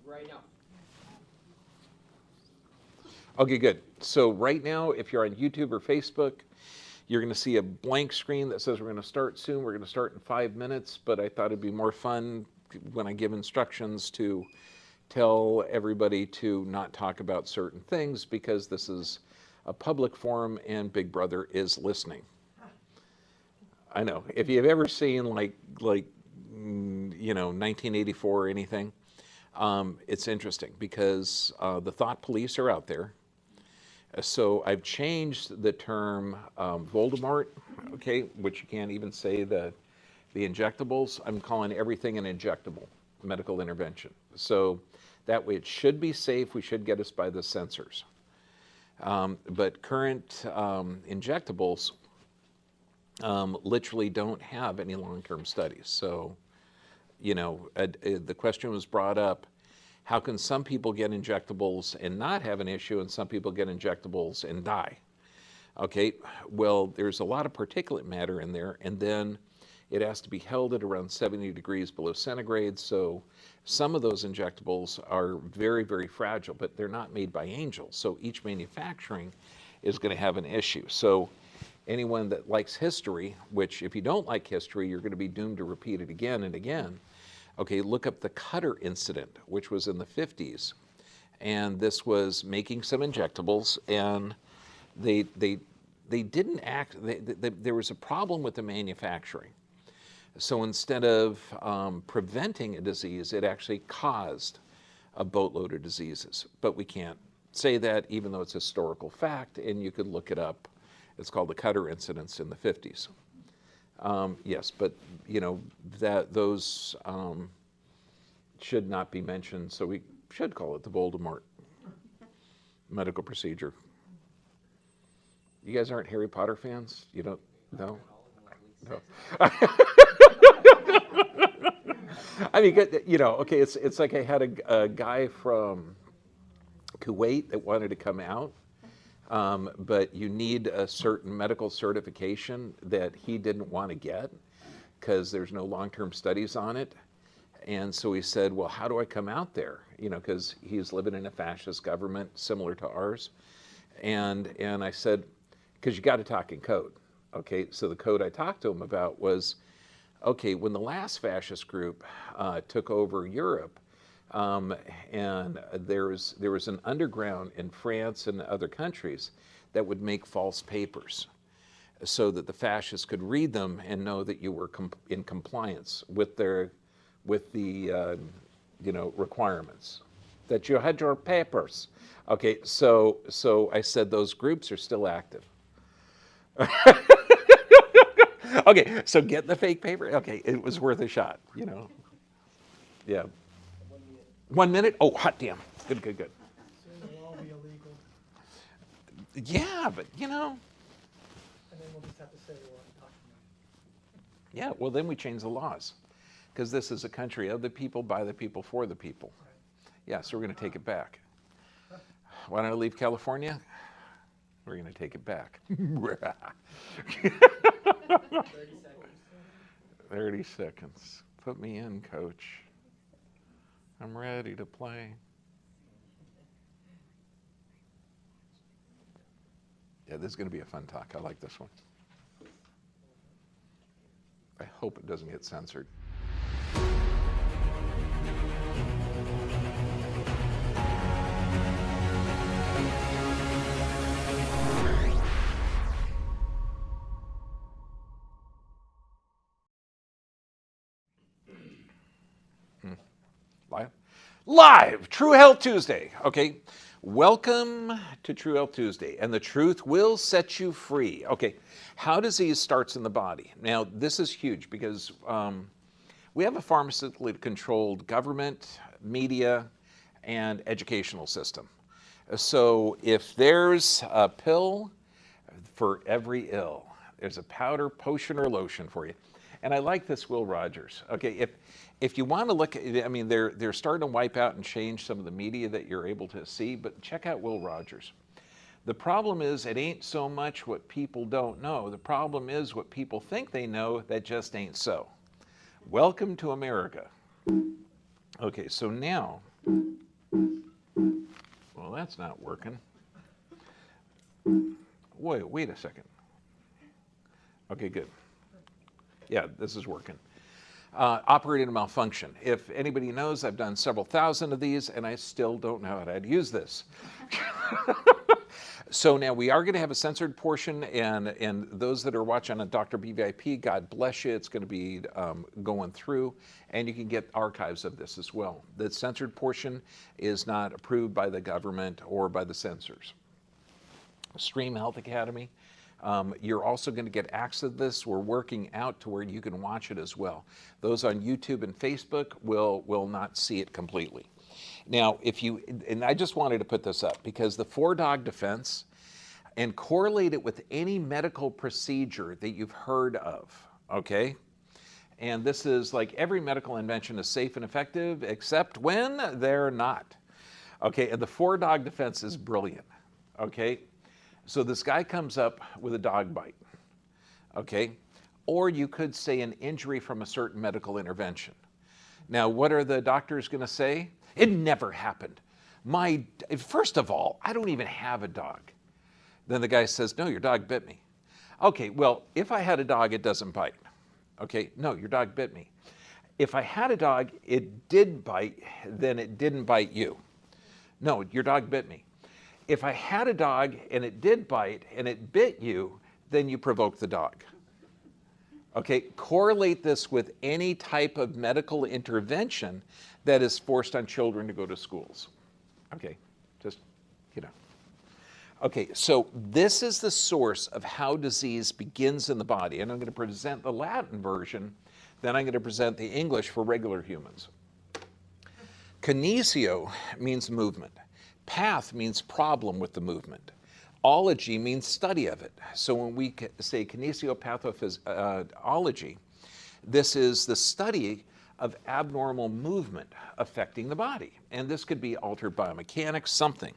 Right now. Okay, good. So right now, if you're on YouTube or Facebook, you're going to see a blank screen that says we're going to start soon. We're going to start in 5 minutes, but I thought it'd be more fun when I give instructions to tell everybody to not talk about certain things because this is a public forum and Big Brother is listening. I know. If you've ever seen like 1984 or anything, it's interesting because the thought police are out there. So I've changed the term Voldemort, okay, which you can't even say the injectables. I'm calling everything an injectable medical intervention. So that way it should be safe. We should get us by the sensors. But current injectables literally don't have any long-term studies. So, the question was brought up, how can some people get injectables and not have an issue and some people get injectables and die? Okay, well, there's a lot of particulate matter in there, and then it has to be held at around 70 degrees below centigrade, so some of those injectables are very, very fragile, but they're not made by angels, so each manufacturing is going to have an issue. So anyone that likes history, which if you don't like history, you're going to be doomed to repeat it again and again. Okay, look up the Cutter incident, which was in the 50s. And this was making some injectables, and they didn't act, there was a problem with the manufacturing. So instead of preventing a disease, it actually caused a boatload of diseases. But we can't say that, even though it's a historical fact, and you could look it up. It's called the Cutter incidents in the 50s. Yes, but those should not be mentioned, so we should call it the Voldemort medical procedure. You guys aren't Harry Potter fans? You don't know? No. I mean, okay, it's like I had a guy from Kuwait that wanted to come out. But you need a certain medical certification that he didn't want to get because there's no long-term studies on it. And so he said, well, how do I come out there? Because he's living in a fascist government similar to ours. And I said, because you got to talk in code. Okay, so the code I talked to him about was, okay, when the last fascist group took over Europe, and there was an underground in France and other countries that would make false papers so that the fascists could read them and know that you were in compliance with the requirements, that you had your papers. Okay, so I said those groups are still active. Okay, so get the fake paper. Okay, it was worth a shot, Yeah. 1 minute? Oh, hot damn. Good. Soon it'll all be illegal. Yeah, but And then we'll just have to say we're talking about. Yeah, well, then we change the laws. Because this is a country of the people, by the people, for the people. Right. Yeah, so we're going to take it back. Why don't I leave California? We're going to take it back. 30 seconds. 30 seconds. Put me in, coach. I'm ready to play. Yeah, this is going to be a fun talk. I like this one. I hope it doesn't get censored. Live, True Health Tuesday. Okay, welcome to True Health Tuesday, and the truth will set you free. Okay, how disease starts in the body. Now, this is huge because we have a pharmaceutically controlled government, media, and educational system. So if there's a pill for every ill, there's a powder, potion, or lotion for you. And I like this Will Rogers. Okay, if you want to look at, I mean, they're starting to wipe out and change some of the media that you're able to see, but check out Will Rogers. The problem is it ain't so much what people don't know. The problem is what people think they know that just ain't so. Welcome to America. Okay, so now Well, that's not working. Wait a second. Okay, good. Yeah, this is working. Operating a malfunction. If anybody knows, I've done several thousand of these, and I still don't know how to use this. So now we are going to have a censored portion, and those that are watching on Dr. BVIP, God bless you. It's going to be going through, and you can get archives of this as well. The censored portion is not approved by the government or by the censors. Stream Health Academy. You're also going to get access to this. We're working out to where you can watch it as well. Those on YouTube and Facebook will not see it completely. Now, and I just wanted to put this up because the 4-dog defense, and correlate it with any medical procedure that you've heard of, okay? And this is like every medical invention is safe and effective except when they're not. Okay, and the 4-dog defense is brilliant, okay? So this guy comes up with a dog bite, okay? Or you could say an injury from a certain medical intervention. Now, what are the doctors going to say? It never happened. First of all, I don't even have a dog. Then the guy says, no, your dog bit me. Okay, well, if I had a dog, it doesn't bite. Okay, no, your dog bit me. If I had a dog, it did bite, then it didn't bite you. No, your dog bit me. If I had a dog and it did bite and it bit you, then you provoked the dog. Okay, correlate this with any type of medical intervention that is forced on children to go to schools. Okay, just, Okay, so this is the source of how disease begins in the body. And I'm going to present the Latin version, then I'm going to present the English for regular humans. Kinesio means movement. Path means problem with the movement. Ology means study of it. So when we say kinesiopathophysiology, this is the study of abnormal movement affecting the body. And this could be altered biomechanics, something.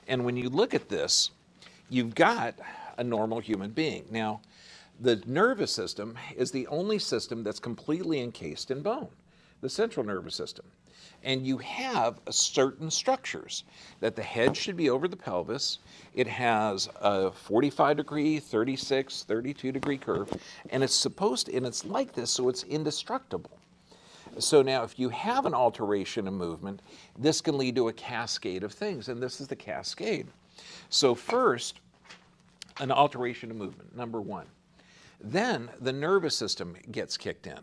And when you look at this, you've got a normal human being. Now, the nervous system is the only system that's completely encased in bone, the central nervous system. And you have certain structures that the head should be over the pelvis. It has a 45-degree, 36, 32-degree curve, and it's like this, so it's indestructible. So now if you have an alteration in movement, this can lead to a cascade of things, and this is the cascade. So first, an alteration of movement, number one. Then the nervous system gets kicked in.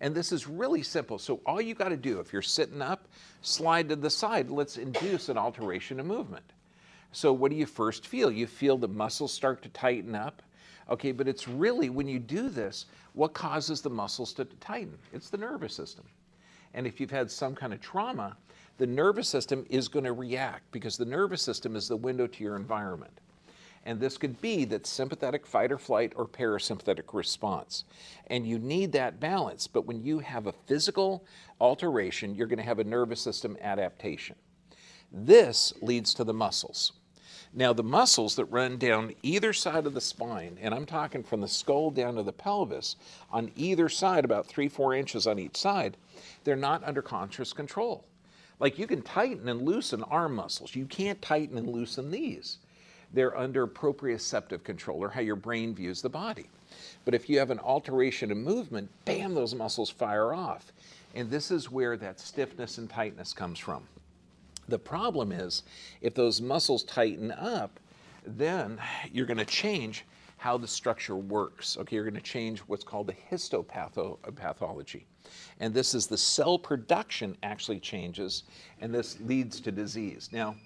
And this is really simple. So all you got to do, if you're sitting up, slide to the side. Let's induce an alteration of movement. So what do you first feel? You feel the muscles start to tighten up. Okay, but it's really, when you do this, what causes the muscles to tighten? It's the nervous system. And if you've had some kind of trauma, the nervous system is going to react because the nervous system is the window to your environment. And this could be that sympathetic fight or flight or parasympathetic response. And you need that balance. But when you have a physical alteration, you're going to have a nervous system adaptation. This leads to the muscles. Now, the muscles that run down either side of the spine, and I'm talking from the skull down to the pelvis, on either side, about 3-4 inches on each side, they're not under conscious control. Like you can tighten and loosen arm muscles. You can't tighten and loosen these. They're under proprioceptive control, or how your brain views the body. But if you have an alteration in movement, bam, those muscles fire off. And this is where that stiffness and tightness comes from. The problem is, if those muscles tighten up, then you're going to change how the structure works. Okay, you're going to change what's called the histopathology. And this is the cell production actually changes, and this leads to disease. Now,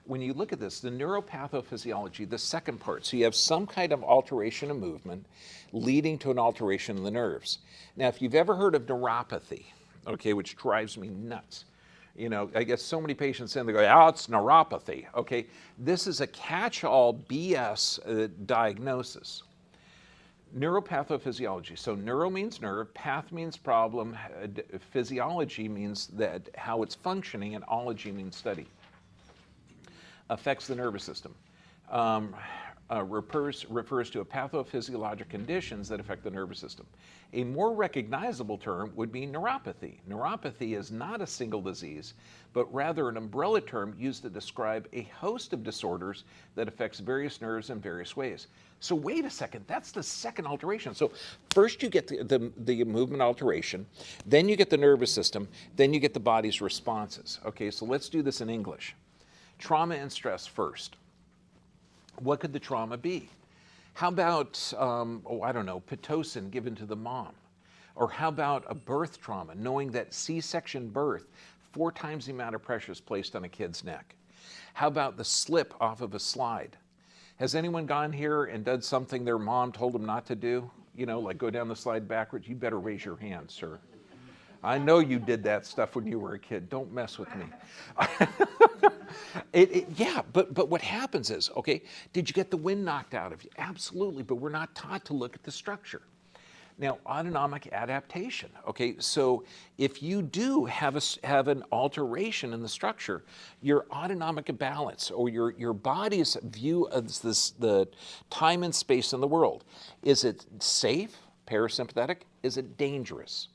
when you look at this, the neuropathophysiology, the second part, so you have some kind of alteration of movement leading to an alteration in the nerves. Now, if you've ever heard of neuropathy, okay, which drives me nuts, you know, I guess so many patients in, they go, oh, it's neuropathy. Okay, this is a catch-all BS diagnosis. Neuropathophysiology. So neuro means nerve, path means problem, physiology means that how it's functioning, and ology means study. Affects the nervous system. refers to a pathophysiologic conditions that affect the nervous system. A more recognizable term would be neuropathy. Neuropathy is not a single disease, but rather an umbrella term used to describe a host of disorders that affects various nerves in various ways. So wait a second, that's the second alteration. So first you get the movement alteration, then you get the nervous system, then you get the body's responses. Okay, so let's do this in English. Trauma and stress first. What could the trauma be? How about, I don't know, Pitocin given to the mom? Or how about a birth trauma, knowing that C-section birth, 4 times the amount of pressure is placed on a kid's neck? How about the slip off of a slide? Has anyone gone here and done something their mom told them not to do? You know, like go down the slide backwards? You better raise your hand, sir. I know you did that stuff when you were a kid. Don't mess with me. Yeah, but what happens is, okay, did you get the wind knocked out of you? Absolutely, but we're not taught to look at the structure. Now, autonomic adaptation, okay, so if you do have an alteration in the structure, your autonomic balance or your body's view of the time and space in the world, is it safe, parasympathetic? Is it dangerous?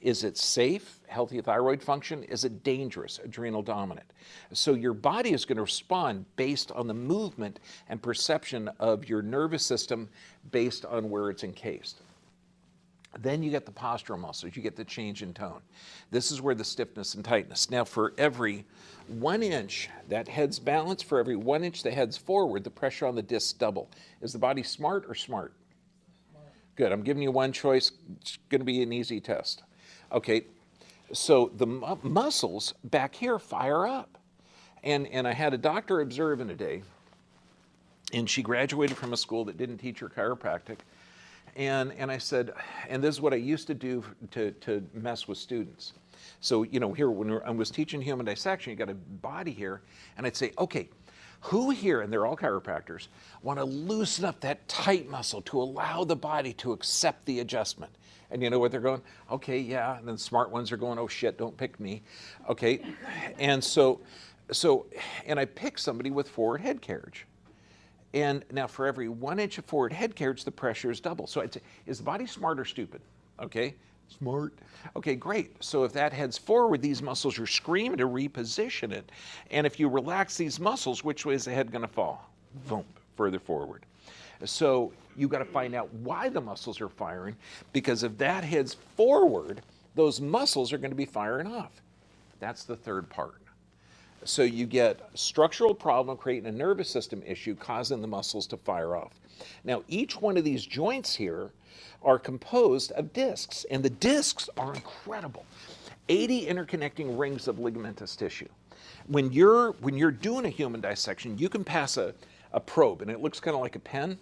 Is it safe, healthy thyroid function? Is it dangerous, adrenal dominant? So your body is going to respond based on the movement and perception of your nervous system based on where it's encased. Then you get the postural muscles, you get the change in tone. This is where the stiffness and tightness. Now for every 1 inch that head's balanced, for every 1 inch that head's forward, the pressure on the disc double. Is the body smart or smart? Smart. Good, I'm giving you one choice. It's going to be an easy test. Okay, so the muscles back here fire up. And I had a doctor observe in a day, and she graduated from a school that didn't teach her chiropractic. And I said, and this is what I used to do to mess with students. So, you know, here when I was teaching human dissection, you got a body here, and I'd say, okay, who here, and they're all chiropractors, want to loosen up that tight muscle to allow the body to accept the adjustment? And you know what they're going? Okay, yeah. And then smart ones are going, oh shit, don't pick me. Okay. And and I picked somebody with forward head carriage. And now for every 1 inch of forward head carriage, the pressure is double. So I'd say, is the body smart or stupid? Okay. Smart. Okay, great. So if that heads forward, these muscles are screaming to reposition it. And if you relax these muscles, which way is the head going to fall? Boom, further forward. So you got to find out why the muscles are firing, because if that heads forward, those muscles are going to be firing off. That's the third part. So you get a structural problem creating a nervous system issue causing the muscles to fire off. Now, each one of these joints here are composed of discs, and the discs are incredible. 80 interconnecting rings of ligamentous tissue. When you're doing a human dissection, you can pass a probe, and it looks kind of like a pen,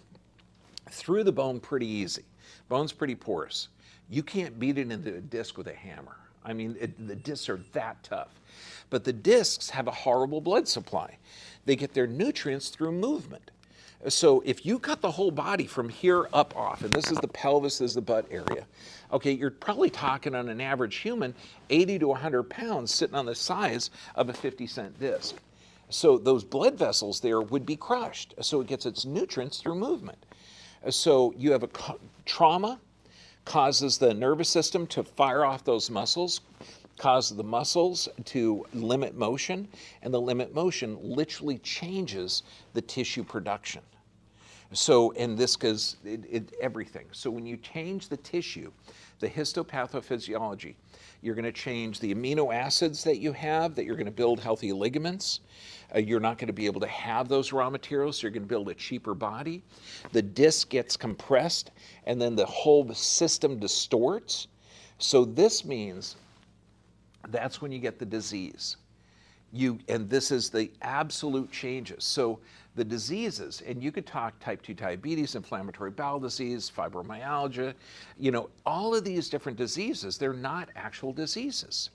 through the bone pretty easy. Bone's pretty porous. You can't beat it into a disc with a hammer. I mean, the discs are that tough. But the discs have a horrible blood supply. They get their nutrients through movement. So if you cut the whole body from here up off, and this is the pelvis, this is the butt area, okay, you're probably talking on an average human 80 to 100 pounds sitting on the size of a 50-cent disc. So those blood vessels there would be crushed. So it gets its nutrients through movement. So you have a trauma, causes the nervous system to fire off those muscles, causes the muscles to limit motion, and the limit motion literally changes the tissue production. So, and this is everything. So when you change the tissue, the histopathophysiology, you're going to change the amino acids that you have, that you're going to build healthy ligaments. You're not going to be able to have those raw materials, so you're going to build a cheaper body. The disc gets compressed, and then the whole system distorts. So this means that's when you get the disease. And this is the absolute changes. So the diseases, and you could talk type 2 diabetes, inflammatory bowel disease, fibromyalgia, you know, all of these different diseases, they're not actual diseases.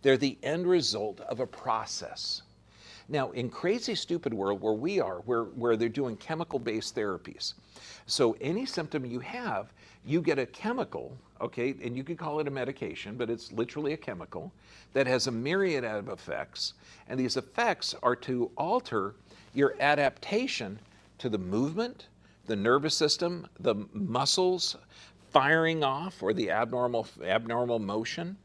They're the end result of a process. Now, in crazy stupid world where we are, where they're doing chemical-based therapies, so any symptom you have, you get a chemical, okay, and you could call it a medication, but it's literally a chemical that has a myriad of effects, and these effects are to alter your adaptation to the movement, the nervous system, the muscles firing off, or the abnormal motion,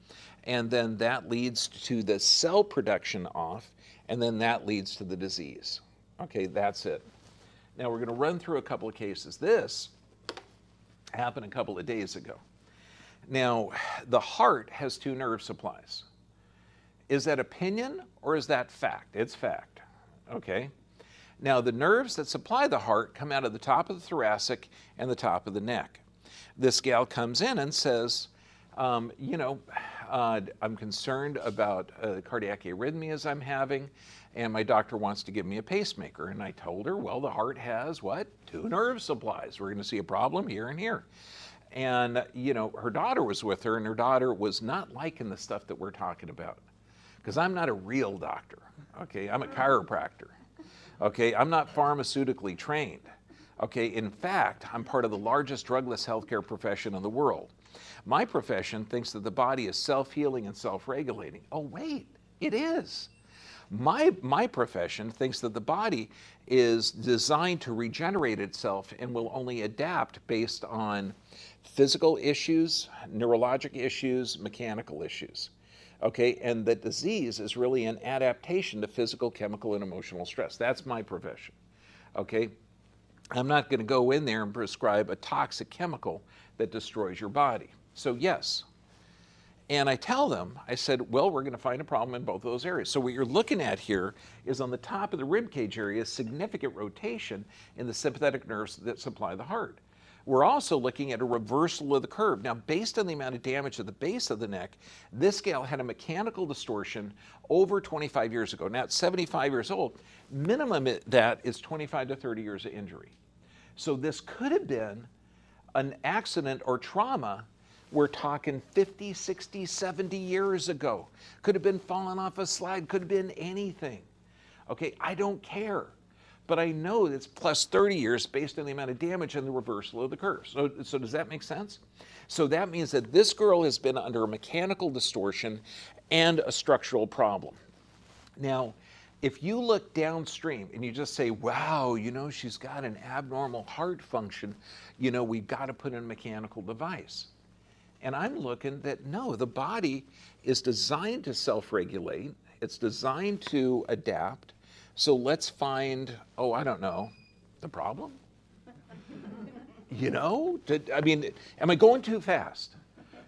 and then that leads to the cell production off, and then that leads to the disease. Okay, that's it. Now we're going to run through a couple of cases. This happened a couple of days ago. Now, the heart has two nerve supplies. Is that opinion or is that fact? It's fact, okay? Now, the nerves that supply the heart come out of the top of the thoracic and the top of the neck. This gal comes in and says, I'm concerned about cardiac arrhythmias I'm having, and my doctor wants to give me a pacemaker. And I told her, well, the heart has what? Two nerve supplies. We're going to see a problem here and here. And, her daughter was with her, and her daughter was not liking the stuff that we're talking about. Because I'm not a real doctor, okay? I'm a chiropractor, okay? I'm not pharmaceutically trained, okay? In fact, I'm part of the largest drugless healthcare profession in the world. My profession thinks that the body is self-healing and self-regulating. Oh, wait, it is. My profession thinks that the body is designed to regenerate itself and will only adapt based on physical issues, neurologic issues, mechanical issues. Okay, and that disease is really an adaptation to physical, chemical, and emotional stress. That's my profession. Okay, I'm not going to go in there and prescribe a toxic chemical that destroys your body. So yes. And I tell them, I said, well, we're going to find a problem in both of those areas. So what you're looking at here is on the top of the rib cage area, significant rotation in the sympathetic nerves that supply the heart. We're also looking at a reversal of the curve. Now, based on the amount of damage at the base of the neck, this gal had a mechanical distortion over 25 years ago. Now, at 75 years old, minimum that is 25 to 30 years of injury. So this could have been an accident or trauma. We're talking 50, 60, 70 years ago. Could have been falling off a slide, could have been anything. Okay, I don't care. But I know it's plus 30 years based on the amount of damage and the reversal of the curve. So does that make sense? So that means that this girl has been under a mechanical distortion and a structural problem. Now, if you look downstream and you just say, wow, she's got an abnormal heart function, we've got to put in a mechanical device. And I'm looking that, no, the body is designed to self-regulate. It's designed to adapt. So let's find, I don't know, the problem? Am I going too fast?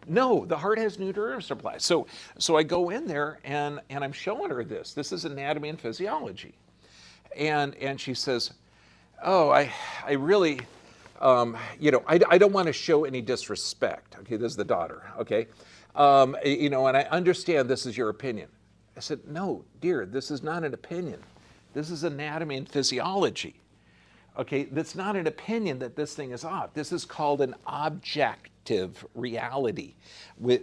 No, the heart has new nerve supply. So I go in there and I'm showing her this. This is anatomy and physiology. And she says, I really, I don't want to show any disrespect. Okay, this is the daughter, okay? And I understand this is your opinion. I said, no, dear, this is not an opinion. This is anatomy and physiology. Okay, that's not an opinion that this thing is off. This is called an objective reality.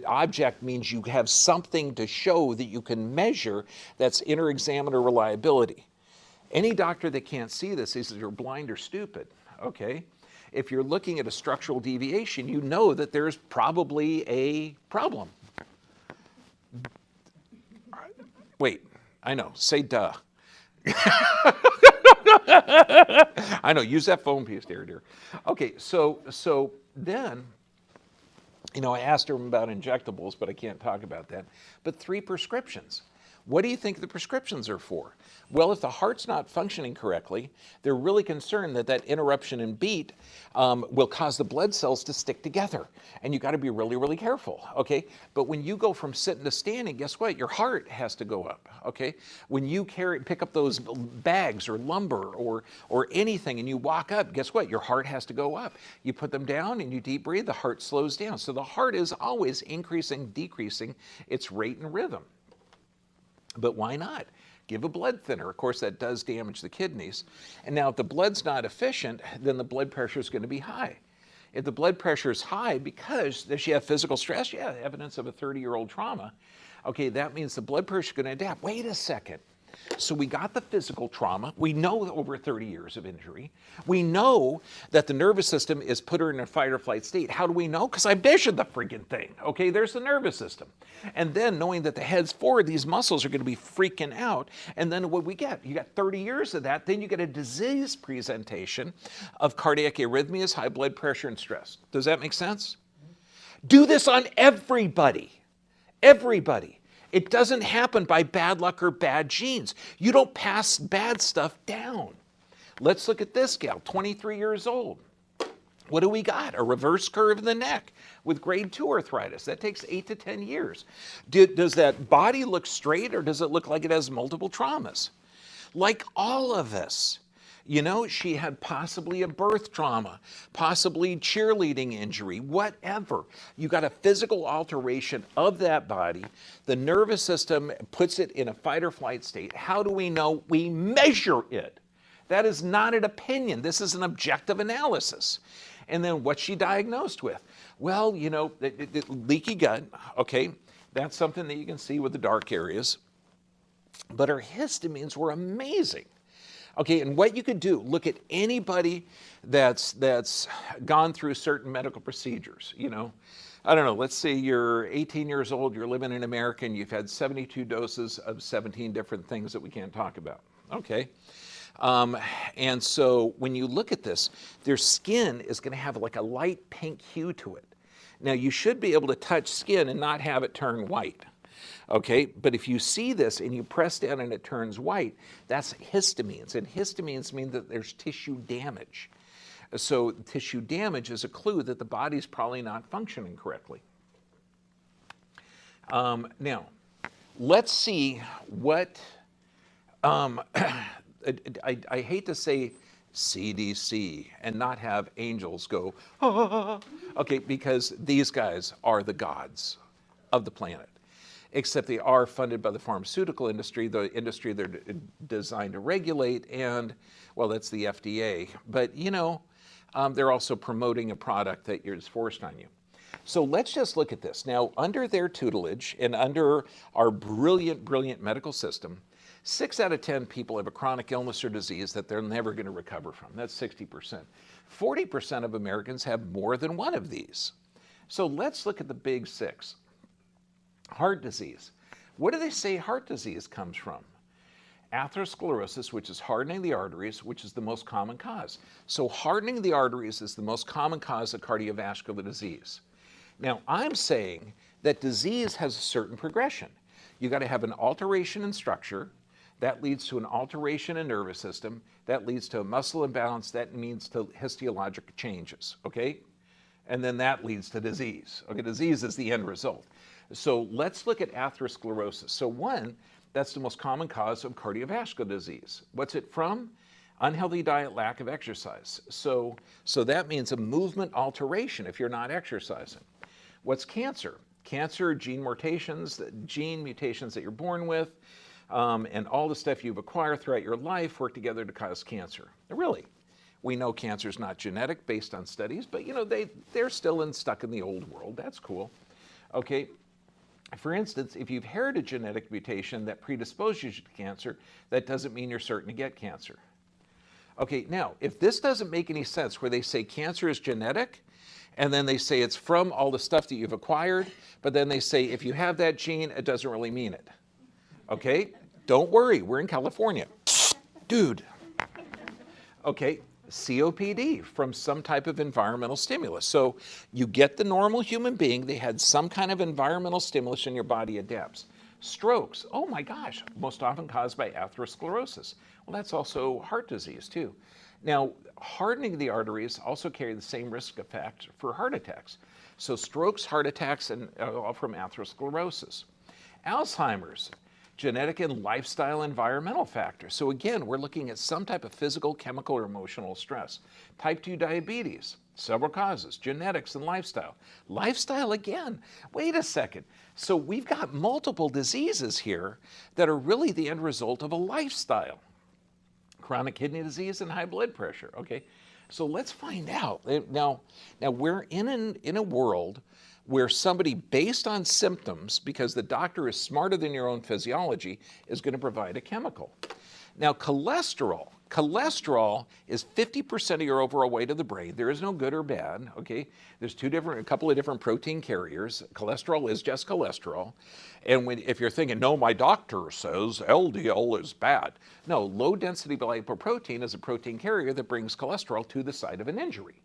Object means you have something to show that you can measure. That's inter-examiner reliability. Any doctor that can't see this says you're blind or stupid, okay? If you're looking at a structural deviation, you know that there's probably a problem. Wait, I know, say duh. I know, use that phone piece, dear. Okay, so then, I asked her about injectables, but I can't talk about that. But 3 prescriptions. What do you think the prescriptions are for? Well, if the heart's not functioning correctly, they're really concerned that interruption in beat will cause the blood cells to stick together. And you got to be really, really careful, okay? But when you go from sitting to standing, guess what? Your heart has to go up, okay? When you pick up those bags or lumber or anything and you walk up, guess what? Your heart has to go up. You put them down and you deep breathe, the heart slows down. So the heart is always increasing, decreasing its rate and rhythm. But why not? Give a blood thinner. Of course, that does damage the kidneys. And now if the blood's not efficient, then the blood pressure is going to be high. If the blood pressure is high because does she have physical stress? Yeah, evidence of a 30-year-old trauma. Okay, that means the blood pressure is going to adapt. Wait a second. So we got the physical trauma. We know over 30 years of injury. We know that the nervous system is put her in a fight or flight state. How do we know? Because I measured the friggin' thing. Okay, there's the nervous system. And then knowing that the head's forward, these muscles are going to be freaking out. And then what we get? You got 30 years of that. Then you get a disease presentation of cardiac arrhythmias, high blood pressure, and stress. Does that make sense? Do this on everybody. Everybody. It doesn't happen by bad luck or bad genes. You don't pass bad stuff down. Let's look at this gal, 23 years old. What do we got? A reverse curve in the neck with grade 2 arthritis. That takes 8 to 10 years. Does that body look straight, or does it look like it has multiple traumas? Like all of us. You know, she had possibly a birth trauma, possibly cheerleading injury, whatever. You got a physical alteration of that body. The nervous system puts it in a fight or flight state. How do we know? We measure it. That is not an opinion. This is an objective analysis. And then what's she diagnosed with? Well, you know, leaky gut, okay, that's something that you can see with the dark areas. But her histamines were amazing. Okay, and what you could do, look at anybody that's gone through certain medical procedures, you know. I don't know, let's say you're 18 years old, you're living in America, and you've had 72 doses of 17 different things that we can't talk about. Okay. And so when you look at this, their skin is going to have like a light pink hue to it. Now, you should be able to touch skin and not have it turn white. Okay, but if you see this and you press down and it turns white, that's histamines. And histamines mean that there's tissue damage. So tissue damage is a clue that the body's probably not functioning correctly. Now, let's see what, I hate to say CDC and not have angels go, ah, okay, because these guys are the gods of the planet. Except they are funded by the pharmaceutical industry, the industry they're designed to regulate, and, well, that's the FDA. But, you know, they're also promoting a product that is forced on you. So let's just look at this. Now, under their tutelage and under our brilliant, brilliant medical system, 6 out of 10 people have a chronic illness or disease that they're never going to recover from. That's 60%. 40% of Americans have more than one of these. So let's look at the big 6. Heart disease. What do they say heart disease comes from? Atherosclerosis, which is hardening the arteries, which is the most common cause. So hardening the arteries is the most common cause of cardiovascular disease. Now, I'm saying that disease has a certain progression. You got to have an alteration in structure. That leads to an alteration in nervous system. That leads to a muscle imbalance. That means to histologic changes, okay? And then that leads to disease. Okay, disease is the end result. So let's look at atherosclerosis. So one, that's the most common cause of cardiovascular disease. What's it from? Unhealthy diet, lack of exercise. So that means a movement alteration if you're not exercising. What's cancer? Cancer, gene mutations that you're born with, and all the stuff you've acquired throughout your life work together to cause cancer. Really, we know cancer is not genetic based on studies, but you know they're still stuck in the old world. That's cool. Okay. For instance, if you've inherited a genetic mutation that predisposes you to cancer, that doesn't mean you're certain to get cancer. Okay, now, if this doesn't make any sense where they say cancer is genetic, and then they say it's from all the stuff that you've acquired, but then they say if you have that gene, it doesn't really mean it. Okay, don't worry, we're in California. Dude. Okay. COPD from some type of environmental stimulus. So you get the normal human being, they had some kind of environmental stimulus and your body adapts. Strokes, oh my gosh, most often caused by atherosclerosis. Well, that's also heart disease too. Now, hardening the arteries also carry the same risk effect for heart attacks. So strokes, heart attacks, and all from atherosclerosis. Alzheimer's, genetic and lifestyle environmental factors. So again, we're looking at some type of physical, chemical, or emotional stress. Type 2 diabetes, several causes, genetics and lifestyle. Lifestyle again, wait a second. So we've got multiple diseases here that are really the end result of a lifestyle. Chronic kidney disease and high blood pressure, okay? So let's find out. Now we're in a world where somebody, based on symptoms, because the doctor is smarter than your own physiology, is going to provide a chemical. Now, cholesterol is 50% of your overall weight of the brain. There is no good or bad, okay? There's a couple of different protein carriers. Cholesterol is just cholesterol. And if you're thinking, no, my doctor says LDL is bad. No, low density lipoprotein is a protein carrier that brings cholesterol to the site of an injury.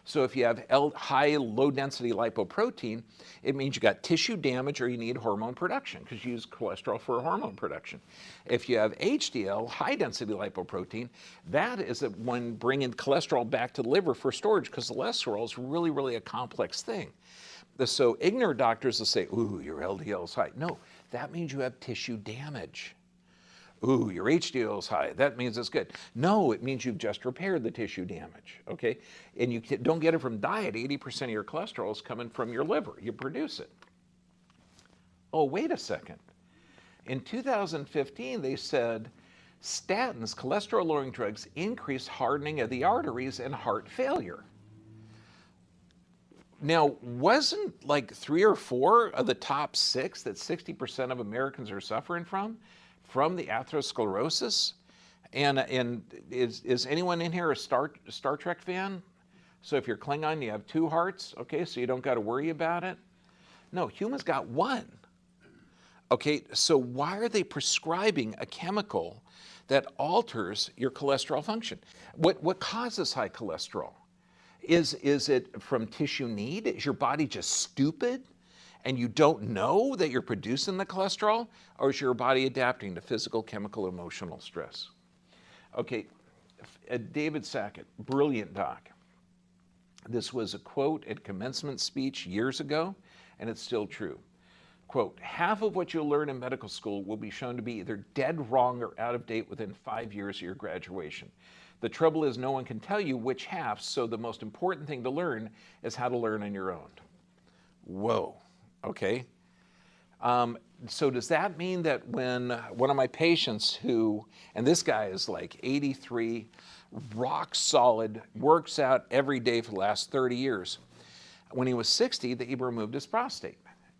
So if you have high low-density lipoprotein, it means you got tissue damage or you need hormone production because you use cholesterol for hormone production. If you have HDL, high-density lipoprotein, that is when bringing cholesterol back to the liver for storage because cholesterol is really, really a complex thing. So ignorant doctors will say, ooh, your LDL is high. No, that means you have tissue damage. Ooh, your HDL is high. That means it's good. No, it means you've just repaired the tissue damage, okay? And you don't get it from diet. 80% of your cholesterol is coming from your liver. You produce it. Oh, wait a second. In 2015, they said statins, cholesterol-lowering drugs, increase hardening of the arteries and heart failure. Now, wasn't like 3 or 4 of the top 6 that 60% of Americans are suffering from the atherosclerosis? And is anyone in here a Star Trek fan? So if you're Klingon, you have 2 hearts, okay, so you don't got to worry about it. No, humans got 1. Okay, so why are they prescribing a chemical that alters your cholesterol function? What causes high cholesterol? Is it from tissue need? Is your body just stupid and you don't know that you're producing the cholesterol? Or is your body adapting to physical, chemical, emotional stress? Okay, David Sackett, brilliant doc. This was a quote at commencement speech years ago, and it's still true. Quote, half of what you'll learn in medical school will be shown to be either dead wrong or out of date within 5 years of your graduation. The trouble is no one can tell you which half, so the most important thing to learn is how to learn on your own. Whoa, okay. So does that mean that when one of my patients who, and this guy is like 83, rock solid, works out every day for the last 30 years, when he was 60, he removed his prostate.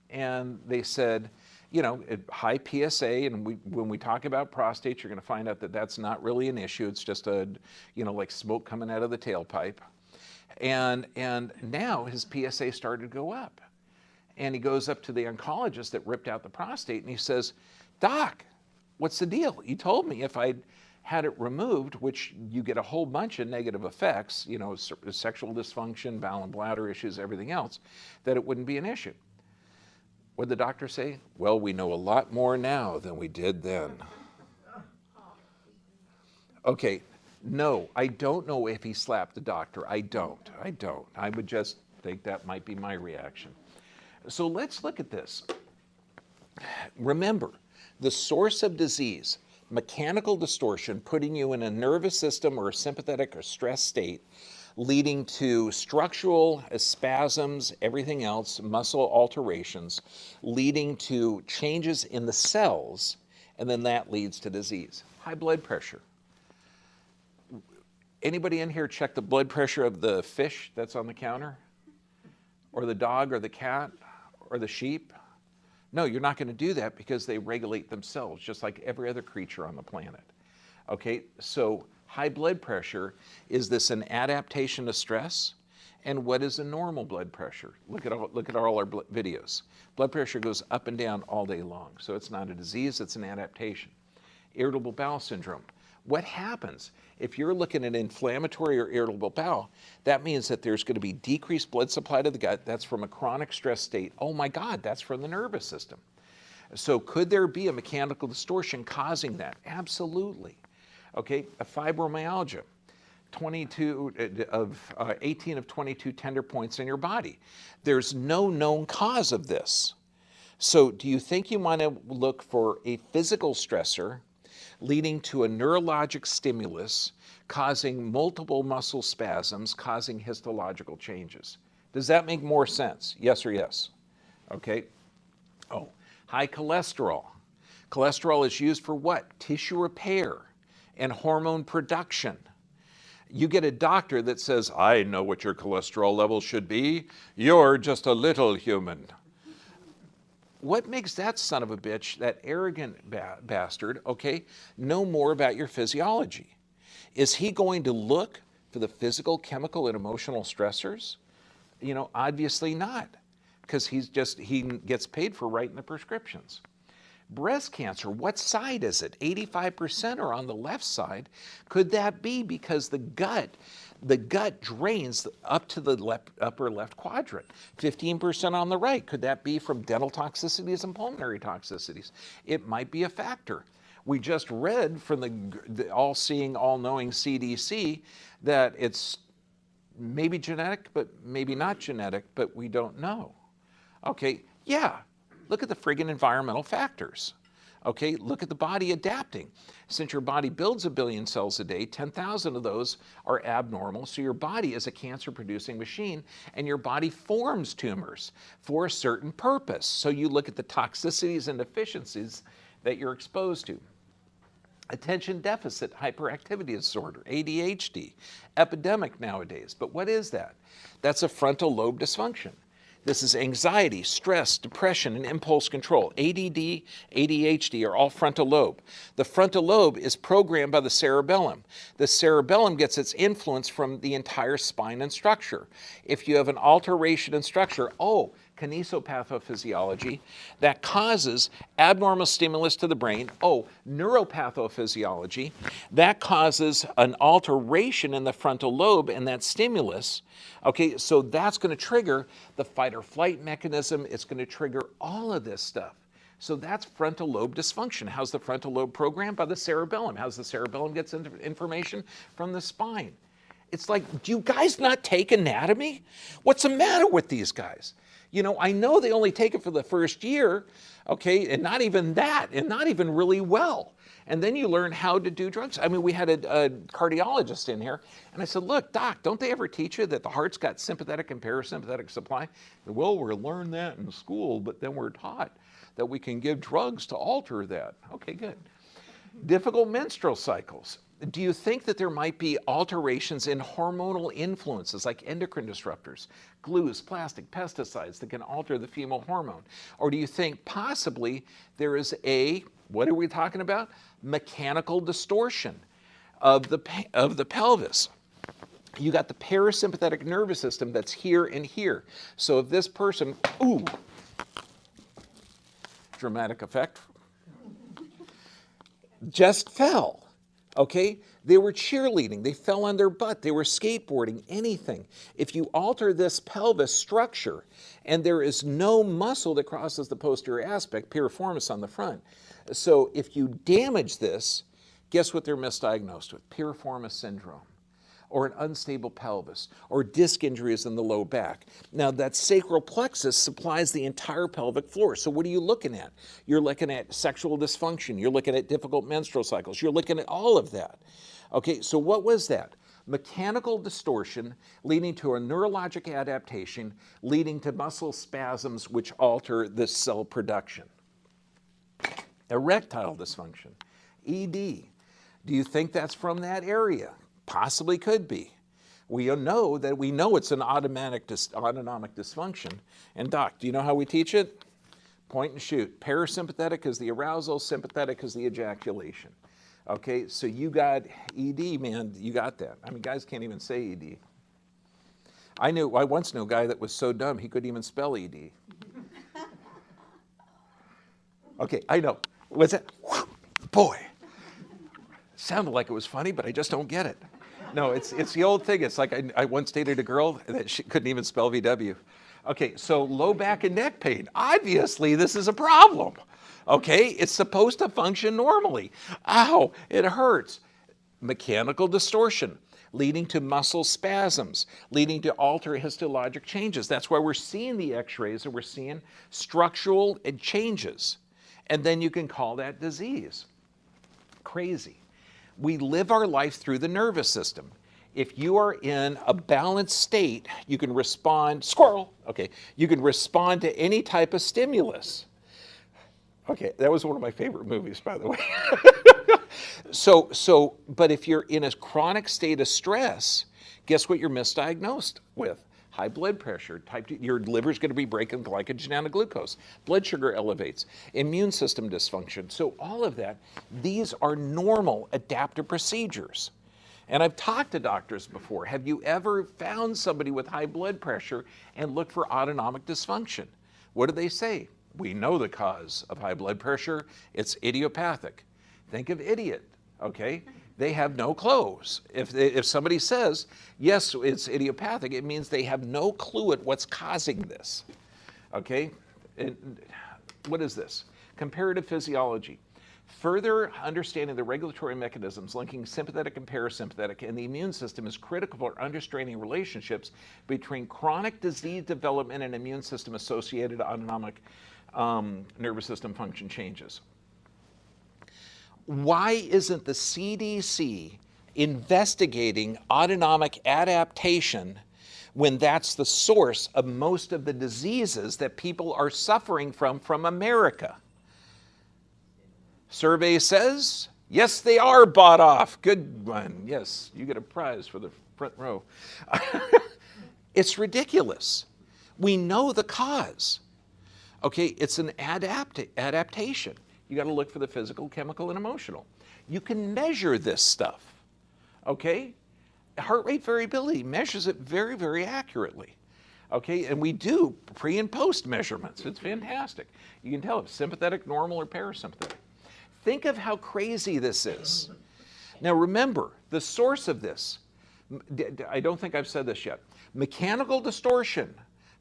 And they said, you know, high PSA, and when we talk about prostate, you're going to find out that that's not really an issue. It's just like smoke coming out of the tailpipe. And now his PSA started to go up. And he goes up to the oncologist that ripped out the prostate, and he says, Doc, what's the deal? You told me if I'd had it removed, which you get a whole bunch of negative effects, you know, sexual dysfunction, bowel and bladder issues, everything else, that it wouldn't be an issue. What did the doctor say? Well, we know a lot more now than we did then. Okay, no, I don't know if he slapped the doctor. I don't. I would just think that might be my reaction. So let's look at this. Remember, the source of disease, mechanical distortion, putting you in a nervous system or a sympathetic or stress state, leading to structural spasms, everything else, muscle alterations, leading to changes in the cells, and then that leads to disease. High blood pressure. Anybody in here check the blood pressure of the fish that's on the counter? Or the dog or the cat or the sheep? No, you're not going to do that because they regulate themselves just like every other creature on the planet. Okay, so high blood pressure, is this an adaptation to stress? And what is a normal blood pressure? Look at all our videos. Blood pressure goes up and down all day long. So it's not a disease, it's an adaptation. Irritable bowel syndrome. What happens if you're looking at inflammatory or irritable bowel? That means that there's going to be decreased blood supply to the gut. That's from a chronic stress state. Oh my God, that's from the nervous system. So could there be a mechanical distortion causing that? Absolutely. Okay, a fibromyalgia, 18 of 22 tender points in your body. There's no known cause of this. So do you think you want to look for a physical stressor leading to a neurologic stimulus, causing multiple muscle spasms, causing histological changes? Does that make more sense? Yes or yes? Okay. Oh, high cholesterol. Cholesterol is used for what? Tissue repair and hormone production. You get a doctor that says, I know what your cholesterol level should be. You're just a little human. What makes that son of a bitch, that arrogant bastard, okay, know more about your physiology? Is he going to look for the physical, chemical, and emotional stressors? You know, obviously not, because he gets paid for writing the prescriptions. Breast cancer, what side is it? 85% are on the left side. Could that be because the gut drains up to the upper left quadrant? 15% on the right. Could that be from dental toxicities and pulmonary toxicities? It might be a factor. We just read from the all-seeing, all-knowing CDC that it's maybe genetic, but maybe not genetic, but we don't know. Okay, yeah. Look at the friggin' environmental factors. Okay, look at the body adapting. Since your body builds 1 billion cells a day, 10,000 of those are abnormal. So your body is a cancer-producing machine, and your body forms tumors for a certain purpose. So you look at the toxicities and deficiencies that you're exposed to. Attention deficit hyperactivity disorder, ADHD, epidemic nowadays. But what is that? That's a frontal lobe dysfunction. This is anxiety, stress, depression, and impulse control. ADD, ADHD are all frontal lobe. The frontal lobe is programmed by the cerebellum. The cerebellum gets its influence from the entire spine and structure. If you have an alteration in structure, kinesiopathophysiology, that causes abnormal stimulus to the brain. Neuropathophysiology, that causes an alteration in the frontal lobe and that stimulus. Okay, so that's going to trigger the fight or flight mechanism. It's going to trigger all of this stuff. So that's frontal lobe dysfunction. How's the frontal lobe programmed? By the cerebellum. How's the cerebellum gets information? From the spine. It's like, do you guys not take anatomy? What's the matter with these guys? You know, I know they only take it for the first year, okay, and not even that, and not even really well. And then you learn how to do drugs. I mean, we had a cardiologist in here, and I said, look, doc, don't they ever teach you that the heart's got sympathetic and parasympathetic supply? Said, well, we learned that in school, but then we're taught that we can give drugs to alter that. Okay, good. Difficult menstrual cycles. Do you think that there might be alterations in hormonal influences like endocrine disruptors, glues, plastic, pesticides that can alter the female hormone? Or do you think possibly there is what are we talking about? Mechanical distortion of the pelvis. You got the parasympathetic nervous system that's here and here. So if this person, dramatic effect, just fell. Okay, they were cheerleading, they fell on their butt, they were skateboarding, anything. If you alter this pelvis structure and there is no muscle that crosses the posterior aspect, piriformis on the front, so if you damage this, guess what they're misdiagnosed with? Piriformis syndrome, or an unstable pelvis, or disc injuries in the low back. Now that sacral plexus supplies the entire pelvic floor. So what are you looking at? You're looking at sexual dysfunction. You're looking at difficult menstrual cycles. You're looking at all of that. Okay, so what was that? Mechanical distortion leading to a neurologic adaptation, leading to muscle spasms which alter the cell production. Erectile dysfunction, ED. Do you think that's from that area? Possibly could be. We know it's an autonomic dysfunction. And doc, do you know how we teach it? Point and shoot. Parasympathetic is the arousal, sympathetic is the ejaculation. Okay, so you got ED, man, you got that. I mean, guys can't even say ED. I once knew a guy that was so dumb he couldn't even spell ED. Okay, I know. What's that? Boy. Sounded like it was funny, but I just don't get it. No, it's the old thing. It's like I once dated a girl that she couldn't even spell VW. Okay, so low back and neck pain. Obviously, this is a problem. Okay, it's supposed to function normally. Ow, it hurts. Mechanical distortion, leading to muscle spasms, leading to alter histologic changes. That's why we're seeing the x-rays and we're seeing structural changes. And then you can call that disease. Crazy. We live our life through the nervous system. If you are in a balanced state, you can respond, squirrel, okay, you can respond to any type of stimulus. Okay, that was one of my favorite movies, by the way. But if you're in a chronic state of stress, guess what you're misdiagnosed with? High blood pressure, type 2, your liver's going to be breaking glycogen down to glucose, blood sugar elevates, immune system dysfunction. So all of that, these are normal adaptive procedures. And I've talked to doctors before. Have you ever found somebody with high blood pressure and looked for autonomic dysfunction? What do they say? We know the cause of high blood pressure. It's idiopathic. Think of idiot, okay? They have no clothes. If somebody says, yes, it's idiopathic, it means they have no clue at what's causing this, okay? And what is this? Comparative physiology. Further understanding the regulatory mechanisms linking sympathetic and parasympathetic and the immune system is critical for understanding relationships between chronic disease development and immune system associated autonomic nervous system function changes. Why isn't the CDC investigating autonomic adaptation when that's the source of most of the diseases that people are suffering from America? Survey says, yes, they are bought off. Good one. Yes, you get a prize for the front row. It's ridiculous. We know the cause. Okay, it's an adaptation. You got to look for the physical, chemical, and emotional. You can measure this stuff. Okay? Heart rate variability measures it very, very accurately. Okay, and we do pre and post measurements. It's fantastic. You can tell if sympathetic, normal, or parasympathetic. Think of how crazy this is. Now remember, the source of this, I don't think I've said this yet, mechanical distortion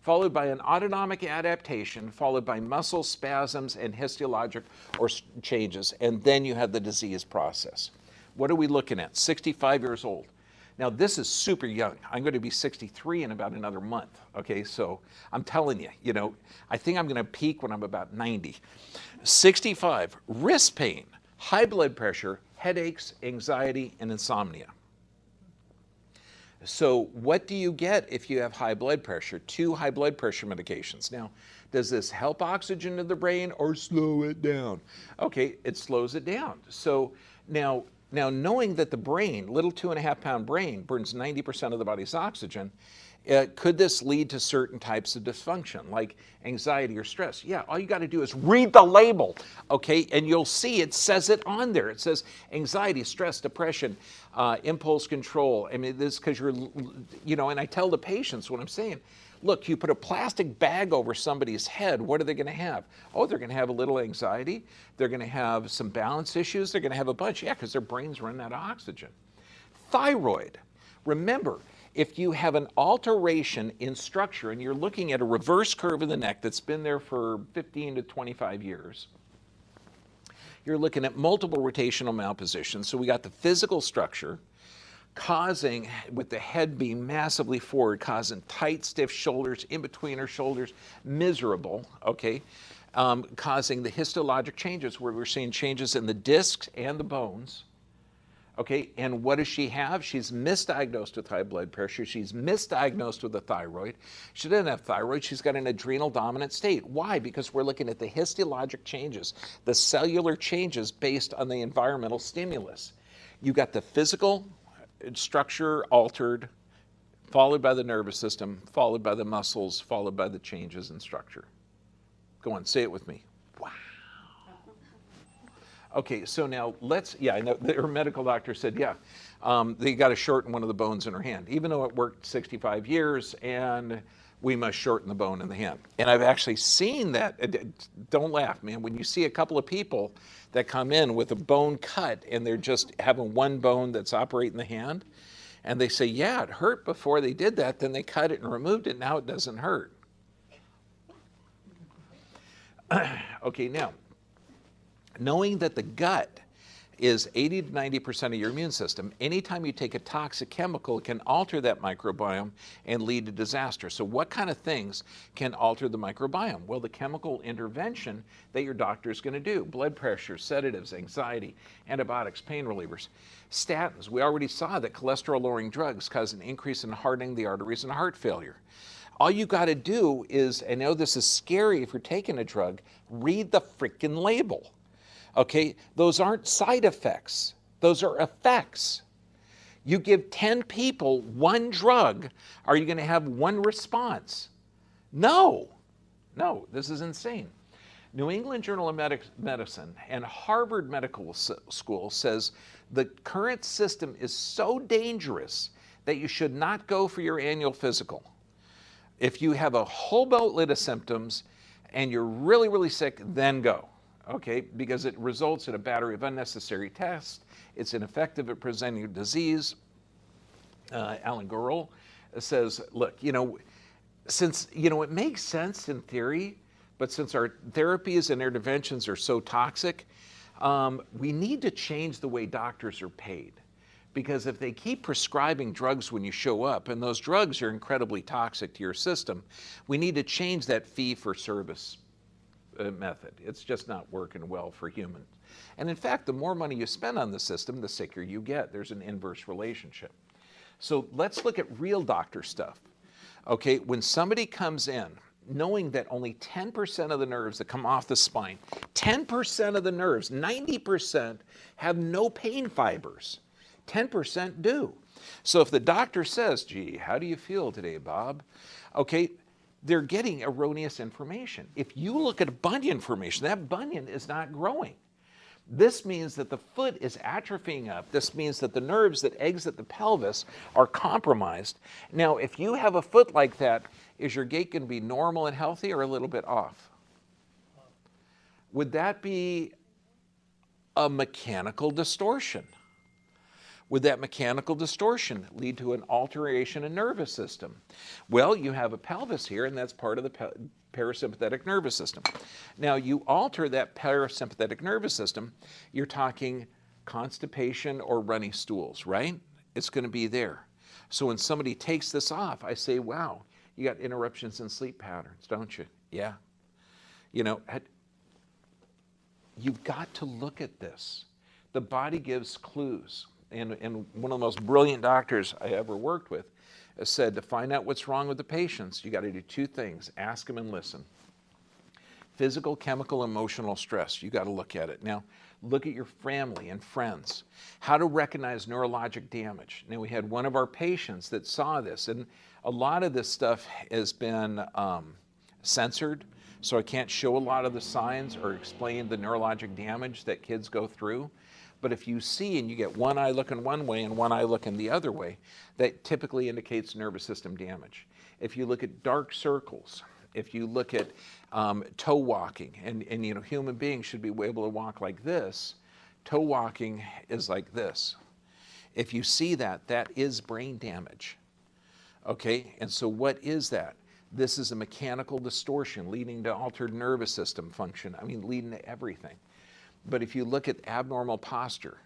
followed by an autonomic adaptation, followed by muscle spasms and histologic or changes, and then you have the disease process. What are we looking at? 65 years old. Now this is super young. I'm going to be 63 in about another month. Okay, so I'm telling you, I think I'm going to peak when I'm about 90. 65, wrist pain, high blood pressure, headaches, anxiety, and insomnia. So what do you get if you have high blood pressure? 2 high blood pressure medications. Now, does this help oxygen to the brain or slow it down? Okay, it slows it down. So now knowing that the brain, little 2.5-pound brain, burns 90% of the body's oxygen, could this lead to certain types of dysfunction, like anxiety or stress? Yeah, all you got to do is read the label, okay, and you'll see it says it on there. It says anxiety, stress, depression, impulse control. I mean, this is because you're, and I tell the patients what I'm saying. Look, you put a plastic bag over somebody's head, what are they going to have? Oh, they're going to have a little anxiety. They're going to have some balance issues. They're going to have a bunch, yeah, because their brain's running out of oxygen. Thyroid. Remember, if you have an alteration in structure and you're looking at a reverse curve of the neck that's been there for 15 to 25 years, you're looking at multiple rotational malpositions. So we got the physical structure causing, with the head being massively forward, causing tight, stiff shoulders, in-betweener shoulders, miserable, okay? Causing the histologic changes where we're seeing changes in the discs and the bones. Okay, and what does she have? She's misdiagnosed with high blood pressure. She's misdiagnosed with a thyroid. She doesn't have thyroid. She's got an adrenal dominant state. Why? Because we're looking at the histologic changes, the cellular changes based on the environmental stimulus. You got the physical structure altered, followed by the nervous system, followed by the muscles, followed by the changes in structure. Go on, say it with me. Wow. Okay, so now I know her medical doctor said, they got to shorten one of the bones in her hand, even though it worked 65 years and we must shorten the bone in the hand. And I've actually seen that. Don't laugh, man. When you see a couple of people that come in with a bone cut and they're just having one bone that's operating the hand, and they say, yeah, it hurt before they did that, then they cut it and removed it, now it doesn't hurt. Okay, now, knowing that the gut is 80 to 90% of your immune system, anytime you take a toxic chemical, it can alter that microbiome and lead to disaster. So what kind of things can alter the microbiome? Well, the chemical intervention that your doctor is going to do. Blood pressure, sedatives, anxiety, antibiotics, pain relievers. Statins, we already saw that cholesterol-lowering drugs cause an increase in hardening the arteries and heart failure. All you got to do is, I know this is scary if you're taking a drug, read the freaking label. Okay, those aren't side effects. Those are effects. You give 10 people one drug, are you going to have one response? No. No, this is insane. New England Journal of Medicine and Harvard Medical School says the current system is so dangerous that you should not go for your annual physical. If you have a whole boatload of symptoms and you're really, really sick, then go. Okay, because it results in a battery of unnecessary tests. It's ineffective at presenting disease. Alan Gurl says, look, since, it makes sense in theory, but since our therapies and interventions are so toxic, we need to change the way doctors are paid. Because if they keep prescribing drugs when you show up, and those drugs are incredibly toxic to your system, we need to change that fee-for-service method. It's just not working well for humans. And in fact, the more money you spend on the system, the sicker you get. There's an inverse relationship. So let's look at real doctor stuff. Okay, when somebody comes in, knowing that only 10% of the nerves that come off the spine, 10% of the nerves, 90% have no pain fibers. 10% do. So if the doctor says, gee, how do you feel today, Bob? Okay, they're getting erroneous information. If you look at bunion formation, that bunion is not growing. This means that the foot is atrophying up. This means that the nerves that exit the pelvis are compromised. Now, if you have a foot like that, is your gait going to be normal and healthy or a little bit off? Would that be a mechanical distortion? Would that mechanical distortion lead to an alteration in nervous system? Well, you have a pelvis here, and that's part of the parasympathetic nervous system. Now, you alter that parasympathetic nervous system, you're talking constipation or runny stools, right? It's going to be there. So when somebody takes this off, I say, wow, you got interruptions in sleep patterns, don't you? Yeah. You've got to look at this. The body gives clues. And one of the most brilliant doctors I ever worked with said to find out what's wrong with the patients, you got to do two things: ask them and listen. Physical, chemical, emotional stress, you got to look at it. Now, look at your family and friends. How to recognize neurologic damage. Now, we had one of our patients that saw this, and a lot of this stuff has been censored, so I can't show a lot of the signs or explain the neurologic damage that kids go through. But if you see and you get one eye looking one way and one eye looking the other way, that typically indicates nervous system damage. If you look at dark circles, if you look at toe walking, and human beings should be able to walk like this, toe walking is like this. If you see that, that is brain damage. Okay, and so what is that? This is a mechanical distortion leading to altered nervous system function. Leading to everything. But if you look at abnormal posture,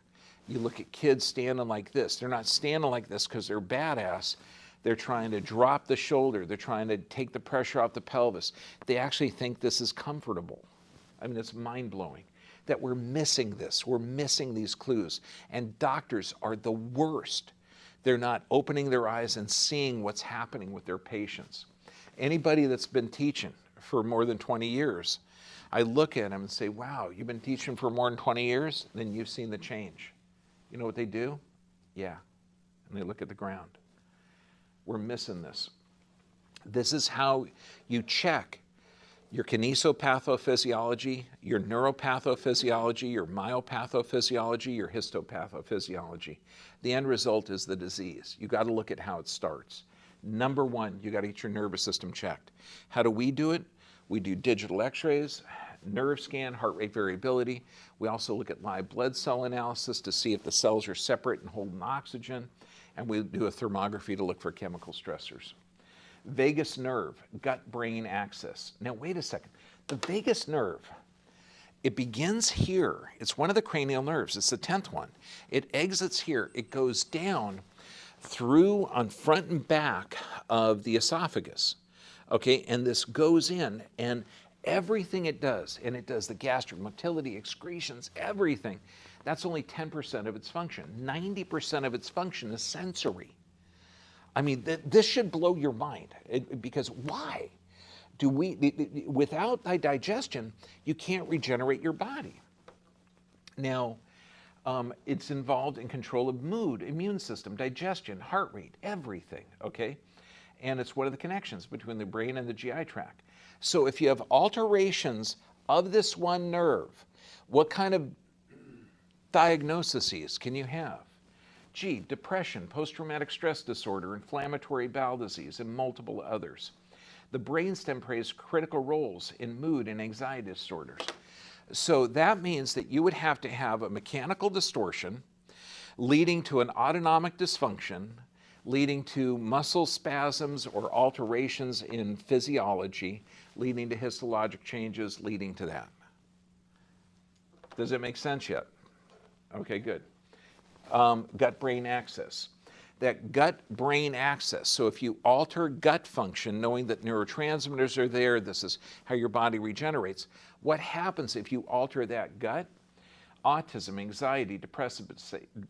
you look at kids standing like this. They're not standing like this because they're badass. They're trying to drop the shoulder. They're trying to take the pressure off the pelvis. They actually think this is comfortable. It's mind-blowing that we're missing this. We're missing these clues. And doctors are the worst. They're not opening their eyes and seeing what's happening with their patients. Anybody that's been teaching for more than 20 years, I look at them and say, wow, you've been teaching for more than 20 years? Then you've seen the change. You know what they do? Yeah. And they look at the ground. We're missing this. This is how you check your kinesiopathophysiology, your neuropathophysiology, your myopathophysiology, your histopathophysiology. The end result is the disease. You got to look at how it starts. Number one, you got to get your nervous system checked. How do we do it? We do digital x-rays, nerve scan, heart rate variability. We also look at live blood cell analysis to see if the cells are separate and holding oxygen. And we do a thermography to look for chemical stressors. Vagus nerve, gut-brain axis. Now, wait a second. The vagus nerve, it begins here. It's one of the cranial nerves. It's the 10th one. It exits here. It goes down through on front and back of the esophagus. Okay, and this goes in, and everything it does, and it does the gastric motility, excretions, everything, that's only 10% of its function. 90% of its function is sensory. This should blow your mind, because why? Without digestion, you can't regenerate your body. Now, it's involved in control of mood, immune system, digestion, heart rate, everything, okay? And it's one of the connections between the brain and the GI tract. So if you have alterations of this one nerve, what kind of diagnoses can you have? Gee, depression, post-traumatic stress disorder, inflammatory bowel disease, and multiple others. The brainstem plays critical roles in mood and anxiety disorders. So that means that you would have to have a mechanical distortion leading to an autonomic dysfunction, leading to muscle spasms or alterations in physiology, leading to histologic changes, leading to that. Does it make sense yet? Okay, good. Gut-brain axis. That gut-brain axis, so if you alter gut function, knowing that neurotransmitters are there, this is how your body regenerates, what happens if you alter that gut? Autism, anxiety, depressive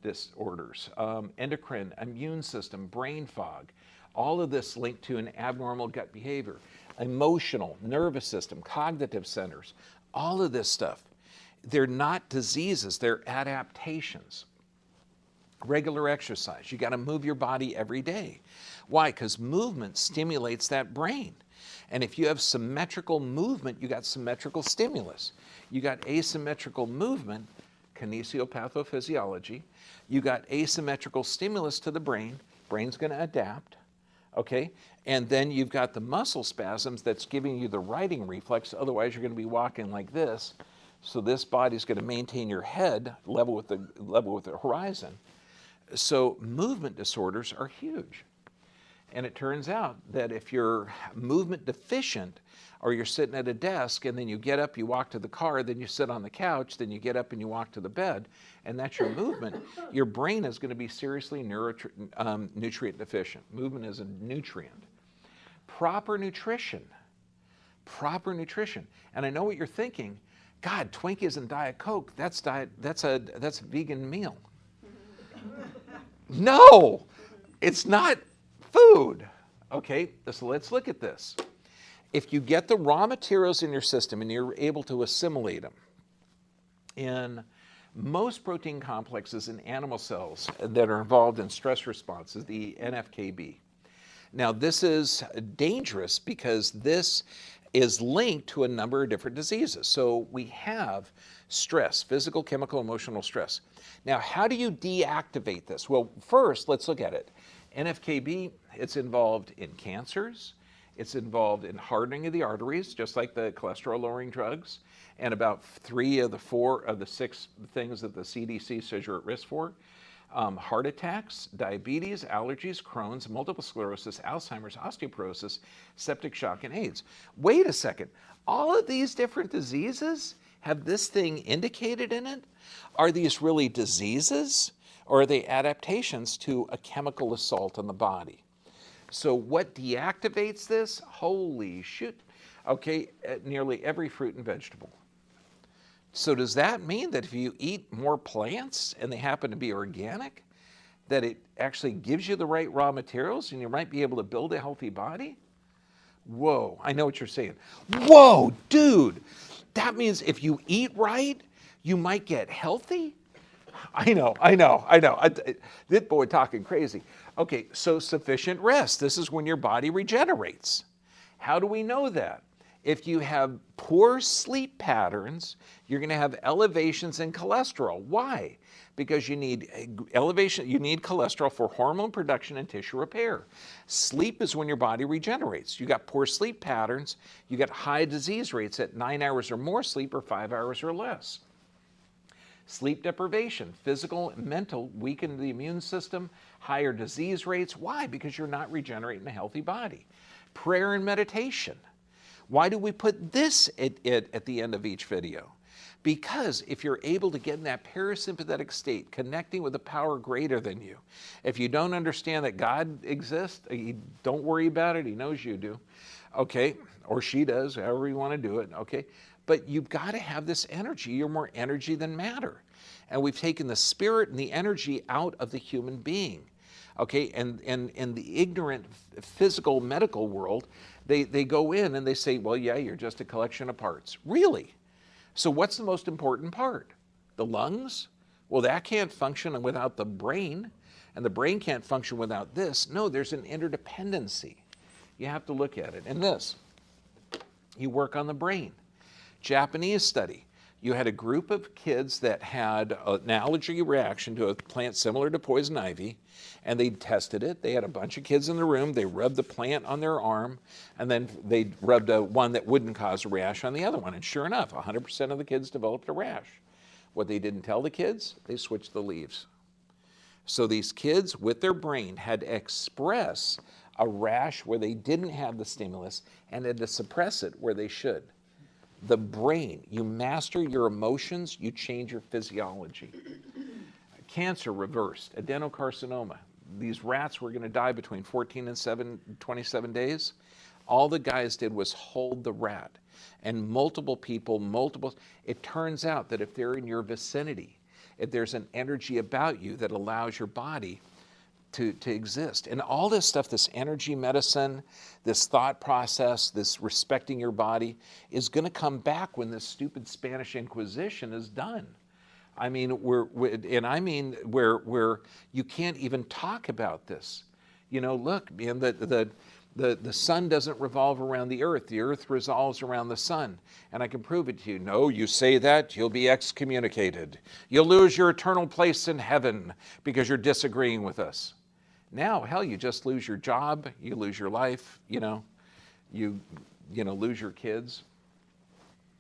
disorders, endocrine, immune system, brain fog, all of this linked to an abnormal gut behavior, emotional, nervous system, cognitive centers, all of this stuff. They're not diseases, they're adaptations. Regular exercise, you got to move your body every day. Why? Because movement stimulates that brain. And if you have symmetrical movement, you got symmetrical stimulus. You got asymmetrical movement, kinesiopathophysiology. You got asymmetrical stimulus to the brain. Brain's going to adapt, okay? And then you've got the muscle spasms that's giving you the righting reflex. Otherwise, you're going to be walking like this. So this body's going to maintain your head level with the horizon. So movement disorders are huge. And it turns out that if you're movement deficient, or you're sitting at a desk and then you get up, you walk to the car, then you sit on the couch, then you get up and you walk to the bed, and that's your movement, your brain is going to be seriously nutrient deficient. Movement is a nutrient. Proper nutrition. And I know what you're thinking. God, Twinkies and Diet Coke, that's a vegan meal. No, it's not food. Okay, so let's look at this. If you get the raw materials in your system and you're able to assimilate them, in most protein complexes in animal cells that are involved in stress responses, the NFKB. Now this is dangerous because this is linked to a number of different diseases. So we have stress, physical, chemical, emotional stress. Now, how do you deactivate this? Well, first, let's look at it. NFKB, it's involved in cancers. It's involved in hardening of the arteries, just like the cholesterol-lowering drugs, and about 3 of the 4 of the 6 things that the CDC says you're at risk for. Heart attacks, diabetes, allergies, Crohn's, multiple sclerosis, Alzheimer's, osteoporosis, septic shock, and AIDS. Wait a second. All of these different diseases have this thing indicated in it? Are these really diseases, or are they adaptations to a chemical assault on the body? So what deactivates this? Holy shoot. Okay, nearly every fruit and vegetable. So does that mean that if you eat more plants and they happen to be organic, that it actually gives you the right raw materials and you might be able to build a healthy body? Whoa, I know what you're saying. Whoa, dude, that means if you eat right, you might get healthy? I know. This boy talking crazy. Okay, so sufficient rest. This is when your body regenerates. How do we know that? If you have poor sleep patterns, you're going to have elevations in cholesterol. Why? Because you need cholesterol for hormone production and tissue repair. Sleep is when your body regenerates. You got poor sleep patterns, you got high disease rates at 9 hours or more sleep or 5 hours or less. Sleep deprivation, physical and mental, weaken the immune system, higher disease rates. Why? Because you're not regenerating a healthy body. Prayer and meditation. Why do we put this at the end of each video? Because if you're able to get in that parasympathetic state, connecting with a power greater than you, if you don't understand that God exists, don't worry about it, He knows you do, okay? Or she does, however you want to do it, okay? But you've got to have this energy. You're more energy than matter. And we've taken the spirit and the energy out of the human being. Okay, and in the ignorant physical medical world, they go in and they say, well, yeah, you're just a collection of parts. Really? So what's the most important part? The lungs? Well, that can't function without the brain, and the brain can't function without this. No, there's an interdependency. You have to look at it. And this, you work on the brain. Japanese study. You had a group of kids that had an allergy reaction to a plant similar to poison ivy, and they tested it. They had a bunch of kids in the room. They rubbed the plant on their arm, and then they rubbed one that wouldn't cause a rash on the other one. And sure enough, 100% of the kids developed a rash. What they didn't tell the kids, they switched the leaves. So these kids with their brain had to express a rash where they didn't have the stimulus and had to suppress it where they should. The brain, you master your emotions, you change your physiology. Cancer reversed, adenocarcinoma. These rats were going to die between 14 and 27 days. All the guys did was hold the rat. And multiple people, it turns out that if they're in your vicinity, if there's an energy about you that allows your body to exist. And all this stuff, this energy medicine, this thought process, this respecting your body, is going to come back when this stupid Spanish Inquisition is done. I mean, where you can't even talk about this. You know, look, man, the sun doesn't revolve around the earth revolves around the sun. And I can prove it to you. No, you say that, you'll be excommunicated. You'll lose your eternal place in heaven because you're disagreeing with us. Now, hell, you just lose your job, you lose your life, you lose your kids.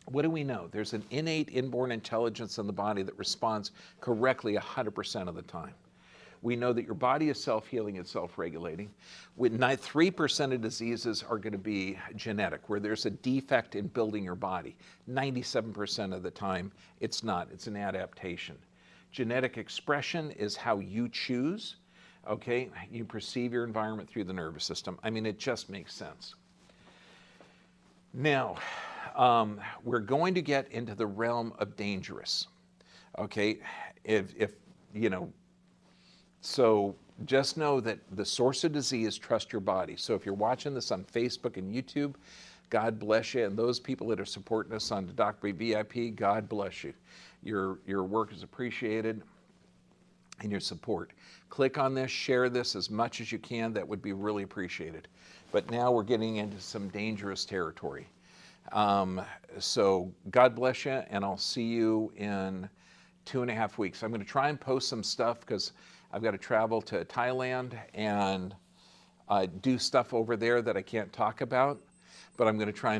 What do we know? There's an innate inborn intelligence in the body that responds correctly 100% of the time. We know that your body is self-healing and self-regulating. 3% of diseases are going to be genetic, where there's a defect in building your body. 97% of the time, it's not. It's an adaptation. Genetic expression is how you choose. Okay, you perceive your environment through the nervous system. I mean, it just makes sense. Now, we're going to get into the realm of dangerous. Okay, so just know that the source of disease, trust your body. So if you're watching this on Facebook and YouTube, God bless you. And those people that are supporting us on the Doc VIP, God bless you. Your work is appreciated and your support. Click on this, share this as much as you can. That would be really appreciated. But now we're getting into some dangerous territory. So God bless you, and I'll see you in 2.5 weeks. I'm going to try and post some stuff because I've got to travel to Thailand and do stuff over there that I can't talk about, but I'm going to try and